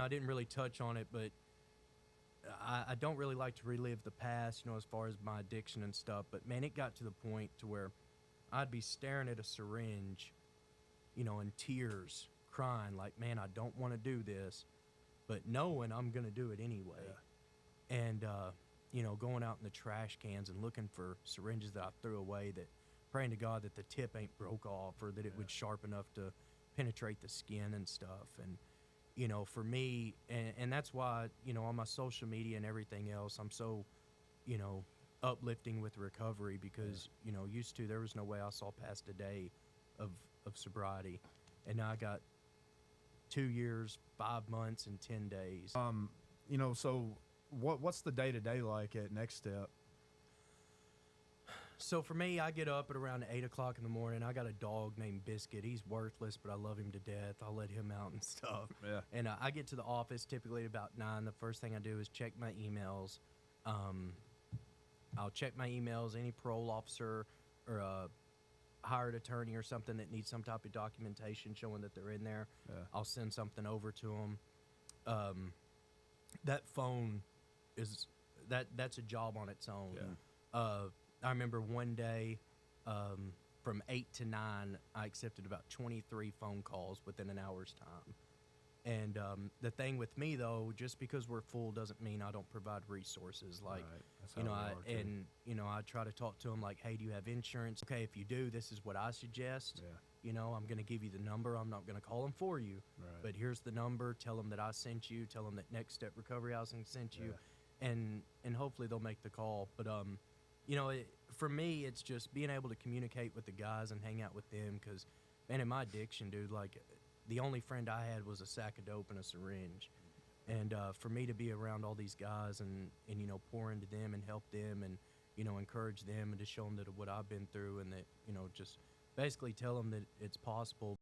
I didn't really touch on it, but I don't really like to relive the past, as far as my addiction and stuff. But man, it got to the point to where I'd be staring at a syringe, in tears, crying, like, man, I don't want to do this, but knowing I'm going to do it anyway. And, going out in the trash cans and looking for syringes that I threw away, that praying to God that the tip ain't broke off, or that it would sharp enough to penetrate the skin and stuff. And, for me, and that's why, on my social media and everything else, I'm so, you know, uplifting with recovery, because, used to, there was no way I saw past a day of sobriety. And now I got 2 years, 5 months, and 10 days. So what's the day-to-day like at Next Step? So for me, I get up at around 8 o'clock in the morning. I got a dog named Biscuit. He's worthless, but I love him to death. I'll let him out and stuff. Yeah. And I get to the office typically at about 9. The first thing I do is check my emails. I'll check my emails. Any parole officer or a hired attorney or something that needs some type of documentation showing that they're in there, I'll send something over to them. That phone that's a job on its own. I remember one day, from 8 to 9, I accepted about 23 phone calls within an hour's time. And the thing with me, though, just because we're full doesn't mean I don't provide resources. Like, I try to talk to them like, hey, do you have insurance? Okay, if you do, this is what I suggest. I'm going to give you the number. I'm not going to call them for you. But here's the number. Tell them that I sent you. Tell them that Next Step Recovery Housing sent you. And hopefully they'll make the call. But, for me, it's just being able to communicate with the guys and hang out with them, because, man, in my addiction, dude, like, the only friend I had was a sack of dope and a syringe. And for me to be around all these guys and pour into them and help them and, encourage them and to show them that what I've been through, and that, just basically tell them that it's possible.